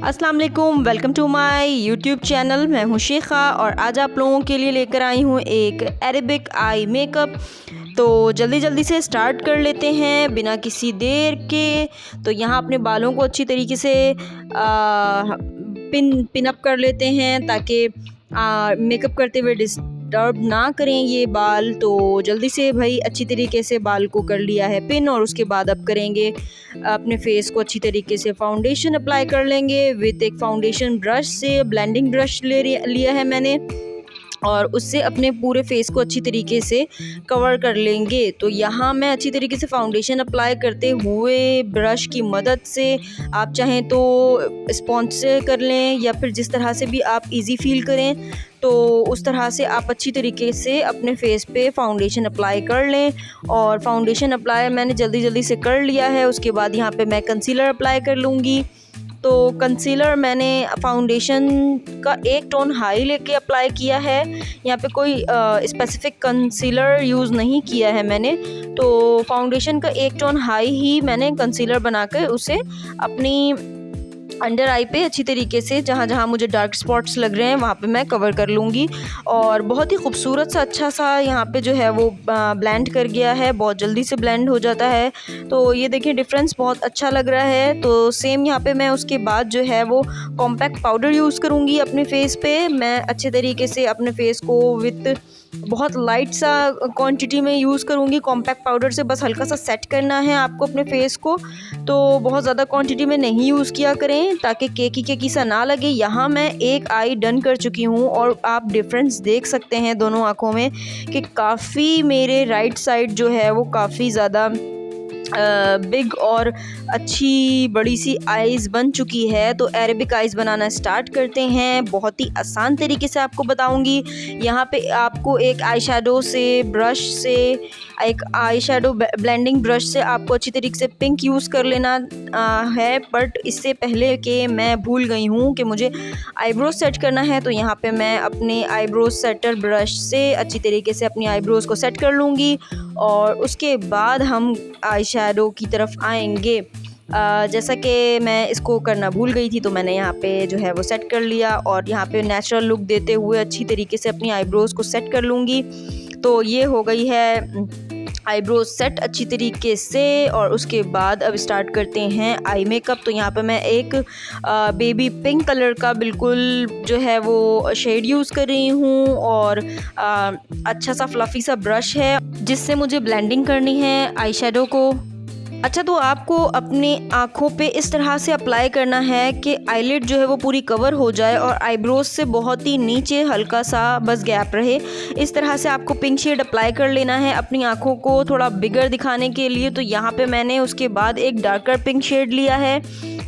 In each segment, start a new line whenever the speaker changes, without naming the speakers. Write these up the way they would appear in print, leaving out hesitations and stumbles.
अस्सलाम वालेकुम, welcome to my YouTube channel. मैं हूँ शेखा और आज आप लोगों के लिए लेकर आई हूँ एक अरेबिक आई मेकअप। तो जल्दी जल्दी से स्टार्ट कर लेते हैं बिना किसी देर के। तो यहाँ अपने बालों को अच्छी तरीके से पिन अप कर लेते हैं ताकि मेकअप करते हुए डिस्टर्ब ना करें ये बाल। तो जल्दी से भाई अच्छी तरीके से बाल को कर लिया है पिन, और उसके बाद अब करेंगे अपने फेस को अच्छी तरीके से फाउंडेशन अप्लाई कर लेंगे विद एक फाउंडेशन ब्रश से। ब्लेंडिंग ब्रश लिया है मैंने, और उससे अपने पूरे फेस को अच्छी तरीके से कवर कर लेंगे। तो यहाँ मैं अच्छी तरीके से फाउंडेशन अप्लाई करते हुए ब्रश की मदद से, आप चाहें तो स्पॉन्ज से कर लें या फिर जिस तरह से भी आप इजी फील करें, तो उस तरह से आप अच्छी तरीके से अपने फेस पे फाउंडेशन अप्लाई कर लें। और फाउंडेशन अप्लाई मैंने जल्दी जल्दी से कर लिया है। उसके बाद यहाँ पे मैं कंसीलर अप्लाई कर लूँगी। तो कंसीलर मैंने फाउंडेशन का एक टोन हाई लेके अप्लाई किया है। यहाँ पे कोई स्पेसिफिक कंसीलर यूज़ नहीं किया है मैंने। तो फाउंडेशन का एक टोन हाई ही मैंने कंसीलर बनाकर उसे अपनी अंडर आई पे अच्छी तरीके से जहाँ जहाँ मुझे डार्क स्पॉट्स लग रहे हैं वहाँ पे मैं कवर कर लूँगी। और बहुत ही खूबसूरत सा अच्छा सा यहाँ पे जो है वो ब्लेंड कर गया है, बहुत जल्दी से ब्लेंड हो जाता है। तो ये देखिए डिफरेंस बहुत अच्छा लग रहा है। तो सेम यहाँ पे मैं उसके बाद जो है वो कॉम्पैक्ट पाउडर यूज़ करूँगी अपने फेस पे। मैं अच्छे तरीके से अपने फेस को विथ बहुत लाइट सा क्वांटिटी में यूज़ करूँगी कॉम्पैक्ट पाउडर से। बस हल्का सा सेट करना है आपको अपने फेस को, तो बहुत ज़्यादा क्वांटिटी में नहीं यूज़ किया करें ताकि केकी सा ना लगे। यहाँ मैं एक आई डन कर चुकी हूँ और आप डिफरेंस देख सकते हैं दोनों आँखों में कि काफ़ी मेरे राइट साइड जो है वो काफ़ी ज़्यादा बिग और अच्छी बड़ी सी आइज़ बन चुकी है। तो अरेबिक आइज़ बनाना स्टार्ट करते हैं। बहुत ही आसान तरीके से आपको बताऊंगी। यहाँ पे आपको एक आई शेडो से ब्रश से, एक आई शेडो ब्लेंडिंग ब्रश से आपको अच्छी तरीके से पिंक यूज़ कर लेना है। बट इससे पहले कि मैं भूल गई हूँ कि मुझे आईब्रोज सेट करना है, तो यहाँ पे मैं अपने आईब्रोज सेटर ब्रश से अच्छी तरीके से अपनी आईब्रोज को सेट कर लूँगी। और उसके बाद हम आई शेडो की तरफ आएंगे। जैसा कि मैं इसको करना भूल गई थी, तो मैंने यहाँ पे जो है वो सेट कर लिया और यहाँ पे नेचुरल लुक देते हुए अच्छी तरीके से अपनी आईब्रोज़ को सेट कर लूँगी। तो ये हो गई है आईब्रोज सेट अच्छी तरीके से। और उसके बाद अब स्टार्ट करते हैं आई मेकअप। तो यहाँ पे मैं एक बेबी पिंक कलर का बिल्कुल जो है वो शेड यूज़ कर रही हूँ, और अच्छा सा फ्लफ़ी सा ब्रश है जिससे मुझे ब्लेंडिंग करनी है आई शेडो को। अच्छा, तो आपको अपनी आँखों पे इस तरह से अप्लाई करना है कि आईलिड जो है वो पूरी कवर हो जाए और आईब्रोज से बहुत ही नीचे हल्का सा बस गैप रहे। इस तरह से आपको पिंक शेड अप्लाई कर लेना है अपनी आँखों को थोड़ा बिगर दिखाने के लिए। तो यहाँ पे मैंने उसके बाद एक डार्कर पिंक शेड लिया है,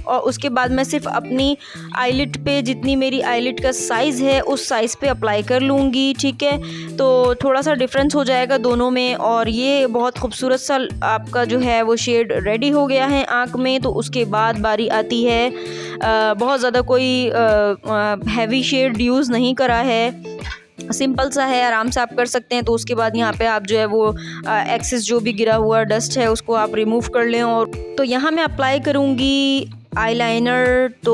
और उसके बाद मैं सिर्फ अपनी आईलिड पे जितनी मेरी आईलिड का साइज़ है उस साइज़ पे अप्लाई कर लूँगी। ठीक है, तो थोड़ा सा डिफरेंस हो जाएगा दोनों में। और ये बहुत खूबसूरत सा आपका जो है वो शेड रेडी हो गया है आँख में। तो उसके बाद बारी आती है, बहुत ज़्यादा कोई हैवी शेड यूज़ नहीं करा है, सिंपल सा है, आराम से आप कर सकते हैं। तो उसके बाद यहाँ पे आप जो है वो एक्सेस जो भी गिरा हुआ डस्ट है उसको आप रिमूव कर लें। और तो यहाँ मैं अप्लाई करूँगी आईलाइनर। तो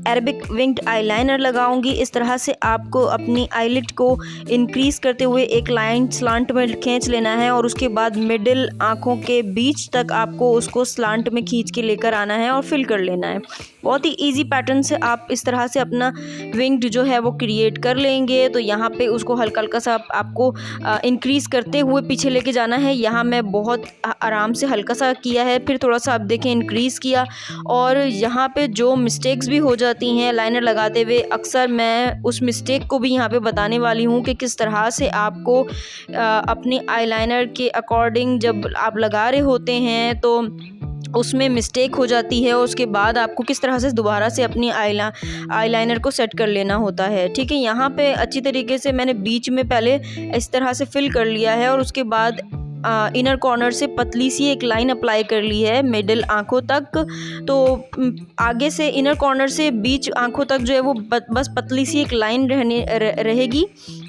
अरेबिक विंग्ड आईलाइनर लगाऊंगी। इस तरह से आपको अपनी आईलिड को इंक्रीज़ करते हुए एक लाइन स्लांट में खींच लेना है, और उसके बाद मिडिल आँखों के बीच तक आपको उसको स्लांट में खींच के लेकर आना है और फिल कर लेना है। बहुत ही इजी पैटर्न से आप इस तरह से अपना विंग्ड जो है वो क्रिएट कर लेंगे। तो यहाँ पे उसको हल्का हल्का सा आपको इंक्रीज़ करते हुए पीछे लेके जाना है। यहाँ मैं बहुत आराम से हल्का सा किया है, फिर थोड़ा सा आप देखें इंक्रीज़ किया। और यहाँ पे जो मिस्टेक्स भी हो जाती हैं लाइनर लगाते हुए, अक्सर मैं उस मिस्टेक को भी यहाँ पे बताने वाली हूँ कि किस तरह से आपको अपनी आईलाइनर के अकॉर्डिंग जब आप लगा रहे होते हैं तो उसमें मिस्टेक हो जाती है, और उसके बाद आपको किस तरह से दोबारा से अपनी आईलाइनर को सेट कर लेना होता है। ठीक है, यहाँ पे अच्छी तरीके से मैंने बीच में पहले इस तरह से फिल कर लिया है, और उसके बाद इनर कॉर्नर से पतली सी एक लाइन अप्लाई कर ली है मिडिल आँखों तक। तो आगे से इनर कॉर्नर से बीच आँखों तक जो है वो बस पतली सी एक लाइन रहेगी।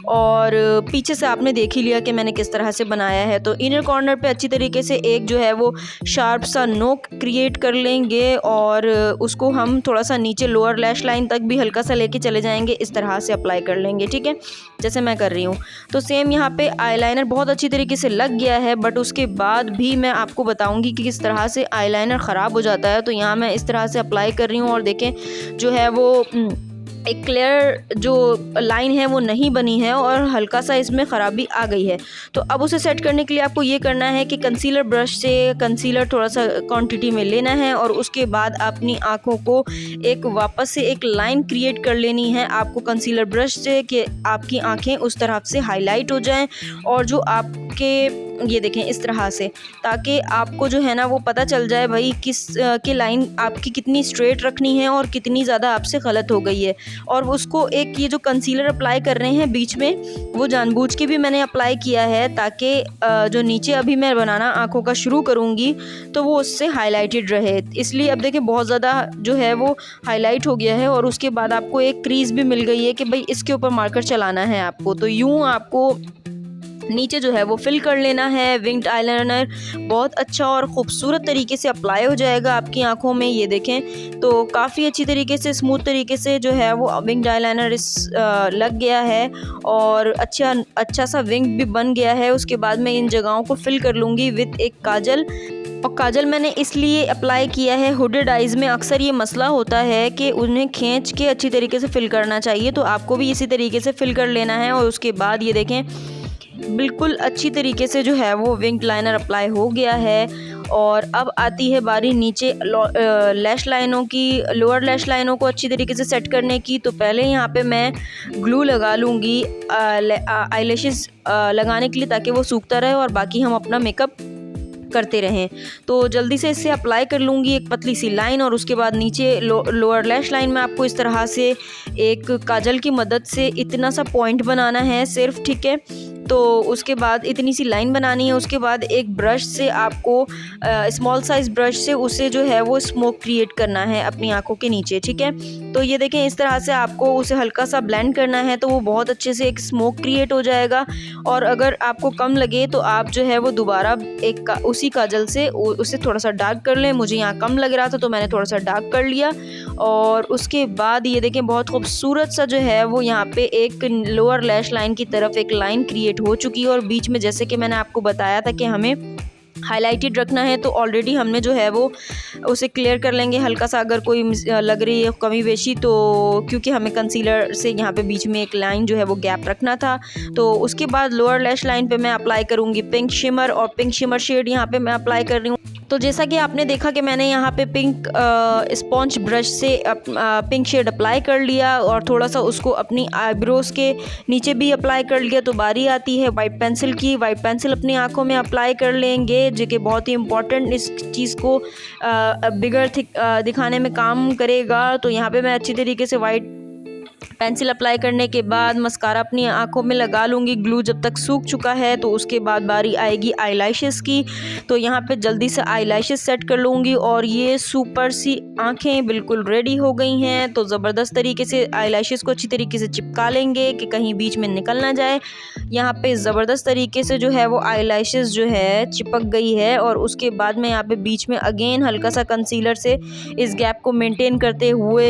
और पीछे से आपने देख ही लिया कि मैंने किस तरह से बनाया है। तो इनर कॉर्नर पे अच्छी तरीके से एक जो है वो शार्प सा नोक क्रिएट कर लेंगे और उसको हम थोड़ा सा नीचे लोअर लैश लाइन तक भी हल्का सा लेके चले जाएंगे, इस तरह से अप्लाई कर लेंगे, ठीक है, जैसे मैं कर रही हूँ। तो सेम यहाँ पे आईलाइनर बहुत अच्छी तरीके से लग गया है, बट उसके बाद भी मैं आपको बताऊँगी कि किस तरह से आईलाइनर ख़राब हो जाता है। तो यहाँ मैं इस तरह से अप्लाई कर रही हूँ और देखें जो है वो एक क्लियर जो लाइन है वो नहीं बनी है और हल्का सा इसमें ख़राबी आ गई है। तो अब उसे सेट करने के लिए आपको ये करना है कि कंसीलर ब्रश से कंसीलर थोड़ा सा क्वांटिटी में लेना है और उसके बाद अपनी आँखों को एक वापस से एक लाइन क्रिएट कर लेनी है आपको कंसीलर ब्रश से, कि आपकी आँखें उस तरफ से हाईलाइट हो जाएं और जो आपके ये देखें इस तरह से, ताकि आपको जो है ना वो पता चल जाए भाई किस की लाइन आपकी कितनी स्ट्रेट रखनी है और कितनी ज़्यादा आपसे गलत हो गई है। और उसको एक ये जो कंसीलर अप्लाई कर रहे हैं बीच में, वो जानबूझ के भी मैंने अप्लाई किया है ताकि जो नीचे अभी मैं बनाना आँखों का शुरू करूँगी तो वो उससे हाईलाइटेड रहे। इसलिए अब देखें बहुत ज़्यादा जो है वो हाईलाइट हो गया है और उसके बाद आपको एक क्रीज़ भी मिल गई है कि भाई इसके ऊपर मार्कर चलाना है आपको। तो यूँ आपको नीचे जो है वो फिल कर लेना है। विंग्ड आईलाइनर बहुत अच्छा और ख़ूबसूरत तरीके से अप्लाई हो जाएगा आपकी आंखों में। ये देखें तो काफ़ी अच्छी तरीके से स्मूथ तरीके से जो है वो विंग्ड आईलाइनर लग गया है और अच्छा सा विंग भी बन गया है। उसके बाद मैं इन जगहों को फिल कर लूँगी विद एक काजल। और काजल मैंने इसलिए अप्लाई किया है, हुडेड आइज़ में अक्सर ये मसला होता है कि उन्हें खींच के अच्छी तरीके से फिल करना चाहिए, तो आपको भी इसी तरीके से फिल कर लेना है। और उसके बाद ये देखें बिल्कुल अच्छी तरीके से जो है वो विंग लाइनर अप्लाई हो गया है। और अब आती है बारी नीचे लैश लाइनों की, लोअर लैश लाइनों को अच्छी तरीके से सेट करने की। तो पहले यहाँ पे मैं ग्लू लगा लूँगी आईलैशेस लगाने के लिए ताकि वो सूखता रहे और बाकी हम अपना मेकअप करते रहें। तो जल्दी से इससे अप्लाई कर लूँगी एक पतली सी लाइन और उसके बाद नीचे लोअर लैश लाइन में आपको इस तरह से एक काजल की मदद से इतना सा पॉइंट बनाना है सिर्फ, ठीक है। तो उसके बाद इतनी सी लाइन बनानी है। उसके बाद एक ब्रश से आपको स्मॉल साइज़ ब्रश से उसे जो है वो स्मोक क्रिएट करना है अपनी आंखों के नीचे, ठीक है। तो ये देखें इस तरह से आपको उसे हल्का सा ब्लेंड करना है तो वो बहुत अच्छे से एक स्मोक क्रिएट हो जाएगा। और अगर आपको कम लगे तो आप जो है वो दोबारा उसी काजल से उसे थोड़ा सा डार्क कर लें। मुझे यहाँ कम लग रहा था तो मैंने थोड़ा सा डार्क कर लिया। और उसके बाद ये देखें बहुत खूबसूरत सा जो है वो यहाँ पे एक लोअर लैश लाइन की तरफ एक लाइन क्रिएट हो चुकी है। और बीच में जैसे कि मैंने आपको बताया था कि हमें हाईलाइटेड रखना है, तो ऑलरेडी हमने जो है वो उसे क्लियर कर लेंगे हल्का सा अगर कोई लग रही है कमी बेशी, तो क्योंकि हमें कंसीलर से यहाँ पे बीच में एक लाइन जो है वो गैप रखना था। तो उसके बाद लोअर लैश लाइन पे मैं अप्लाई करूँगी पिंक शिमर, और पिंक शिमर शेड यहाँ पे मैं अप्लाई कर रही हूँ। तो जैसा कि आपने देखा कि मैंने यहाँ पे पिंक स्पॉन्ज ब्रश से पिंक शेड अप्लाई कर लिया और थोड़ा सा उसको अपनी आईब्रोज़ के नीचे भी अप्लाई कर लिया। तो बारी आती है वाइट पेंसिल की। वाइट पेंसिल अपनी आंखों में अप्लाई कर लेंगे, जो कि बहुत ही इम्पॉर्टेंट इस चीज़ को बिगर दिखाने में काम करेगा। तो यहाँ पे मैं अच्छी तरीके से वाइट पेंसिल अप्लाई करने के बाद मस्कारा अपनी आंखों में लगा लूँगी ग्लू जब तक सूख चुका है। तो उसके बाद बारी आएगी आईलैशेस की। तो यहाँ पे जल्दी से आईलैशेस सेट कर लूँगी और ये सुपर सी आंखें बिल्कुल रेडी हो गई हैं। तो ज़बरदस्त तरीके से आईलैशेस को अच्छी तरीके से चिपका लेंगे कि कहीं बीच में निकल ना जाए। यहाँ पे ज़बरदस्त तरीके से जो है वो आईलैशेस जो है चिपक गई है। और उसके बाद मैं यहाँ पे बीच में अगेन हल्का सा कंसीलर से इस गैप को मेंटेन करते हुए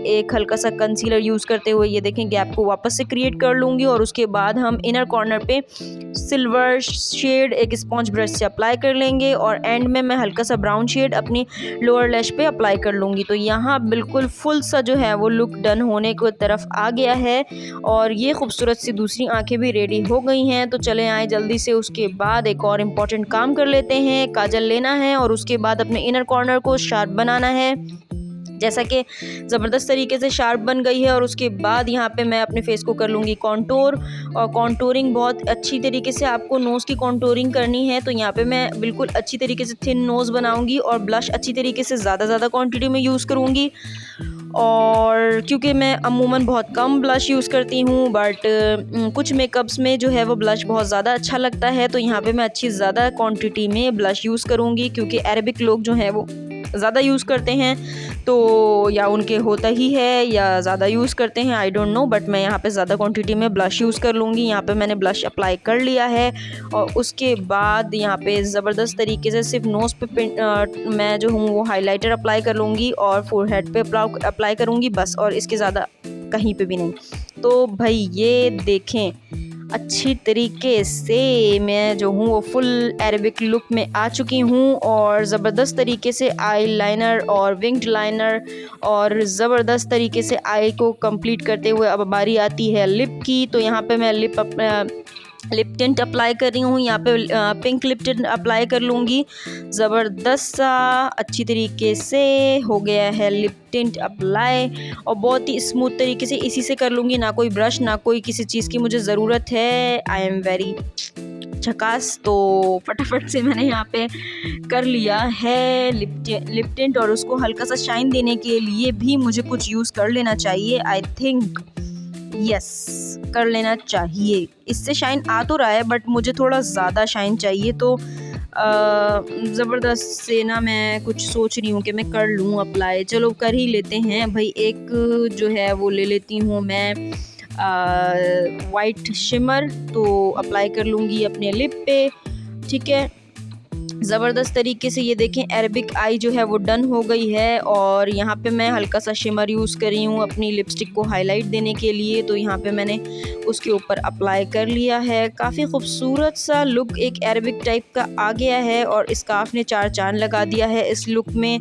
एक हल्का सा कंसीलर यूज़ करते हुए ये देखें गैप को वापस से क्रिएट कर लूँगी। और उसके बाद हम इनर कॉर्नर पे सिल्वर शेड एक स्पॉन्ज ब्रश से अप्लाई कर लेंगे और एंड में मैं हल्का सा ब्राउन शेड अपनी लोअर लैश पे अप्लाई कर लूँगी। तो यहाँ बिल्कुल फुल सा जो है वो लुक डन होने की तरफ आ गया है और ये खूबसूरत सी दूसरी आंखें भी रेडी हो गई हैं। तो चले आए जल्दी से उसके बाद एक और इम्पॉर्टेंट काम कर लेते हैं। काजल लेना है और उसके बाद अपने इनर कॉर्नर को शार्प बनाना है, जैसा कि ज़बरदस्त तरीके से शार्प बन गई है। और उसके बाद यहाँ पे मैं अपने फेस को कर लूँगी कॉन्टोर, और कॉन्टोरिंग बहुत अच्छी तरीके से आपको नोज़ की कॉन्टोरिंग करनी है। तो यहाँ पे मैं बिल्कुल अच्छी तरीके से थिन नोज़ बनाऊँगी और ब्लश अच्छी तरीके से ज़्यादा क्वांटिटी में यूज़ करूँगी। और क्योंकि मैं अमूमन बहुत कम ब्लश यूज़ करती हूँ, बट कुछ मेकअप्स में जो है वो ब्लश बहुत ज़्यादा अच्छा लगता है। तो यहाँ पे मैं अच्छी ज़्यादा क्वांटिटी में ब्लश यूज़ करूँगी, क्योंकि अरबिक लोग जो हैं वो ज़्यादा यूज़ करते हैं, तो या उनके होता ही है या ज़्यादा यूज़ करते हैं, आई डोंट नो, बट मैं यहाँ पे ज़्यादा क्वांटिटी में ब्लश यूज़ कर लूँगी। यहाँ पे मैंने ब्लश अप्लाई कर लिया है और उसके बाद यहाँ पे ज़बरदस्त तरीके से सिर्फ नोज़ पे मैं जो हूँ वो हाइलाइटर अप्लाई कर लूँगी और फोरहेड पे अप्लाई करूँगी बस, और इसके ज़्यादा कहीं पे भी नहीं। तो भाई ये देखें अच्छी तरीके से मैं जो हूँ वो फुल अरेबिक लुक में आ चुकी हूँ और ज़बरदस्त तरीके से आई लाइनर और विंग्ड लाइनर और ज़बरदस्त तरीके से आई को कंप्लीट करते हुए अब बारी आती है लिप की। तो यहाँ पे मैं लिप टिंट अप्लाई कर रही हूँ। यहाँ पे पिंक लिप टिंट अप्लाई कर लूँगी। ज़बरदस्त सा अच्छी तरीके से हो गया है लिप टिंट अप्लाई और बहुत ही स्मूथ तरीके से इसी से कर लूँगी, ना कोई ब्रश ना कोई किसी चीज़ की मुझे ज़रूरत है। आई एम वेरी झकास। तो फटाफट से मैंने यहाँ पे कर लिया है लिप टिंट और उसको हल्का सा शाइन देने के लिए भी मुझे कुछ यूज़ कर लेना चाहिए। आई थिंक यस कर लेना चाहिए। इससे शाइन आ तो रहा है बट मुझे थोड़ा ज़्यादा शाइन चाहिए, तो ज़बरदस्त से ना मैं कुछ सोच रही हूँ कि मैं कर लूँ अप्लाई। चलो कर ही लेते हैं भाई। एक जो है वो ले लेती हूँ मैं वाइट शिमर, तो अप्लाई कर लूँगी अपने लिप पे। ठीक है, ज़बरदस्त तरीके से ये देखें अरेबिक आई जो है वो डन हो गई है और यहाँ पे मैं हल्का सा शिमर यूज़ कर रही हूँ अपनी लिपस्टिक को हाईलाइट देने के लिए। तो यहाँ पे मैंने उसके ऊपर अप्लाई कर लिया है। काफ़ी खूबसूरत सा लुक एक अरेबिक टाइप का आ गया है और स्कार्फ ने चार चांद लगा दिया है इस लुक में।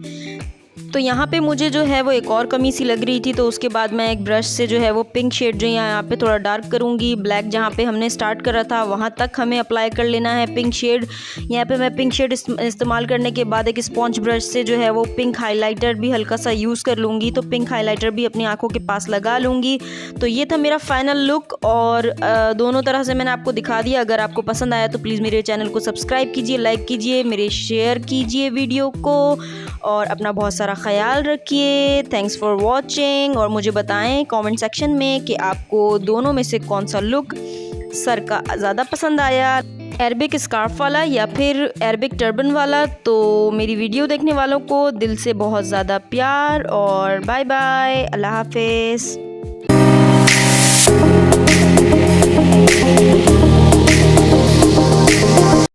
तो यहाँ पे मुझे जो है वो एक और कमी सी लग रही थी, तो उसके बाद मैं एक ब्रश से जो है वो पिंक शेड जो यहाँ पे थोड़ा डार्क करूँगी। ब्लैक जहाँ पे हमने स्टार्ट करा था वहाँ तक हमें अप्लाई कर लेना है पिंक शेड। यहाँ पे मैं पिंक शेड इस्तेमाल करने के बाद एक स्पॉन्ज ब्रश से जो है वो पिंक हाइलाइटर भी हल्का सा यूज़ कर लूँगी। तो पिंक हाइलाइटर भी अपनी आँखों के पास लगा लूँगी। तो ये था मेरा फाइनल लुक और दोनों तरह से मैंने आपको दिखा दिया। अगर आपको पसंद आया तो प्लीज़ मेरे चैनल को सब्सक्राइब कीजिए, लाइक कीजिए, मेरे शेयर कीजिए वीडियो को और अपना बहुत सारा ख्याल रखिए। थैंक्स फॉर वॉचिंग और मुझे बताएं कमेंट सेक्शन में कि आपको दोनों में से कौन सा लुक सर का ज़्यादा पसंद आया, अरबिक स्कार्फ वाला या फिर अरबिक टर्बन वाला। तो मेरी वीडियो देखने वालों को दिल से बहुत ज़्यादा प्यार और बाय बाय, अल्लाह हाफिज़।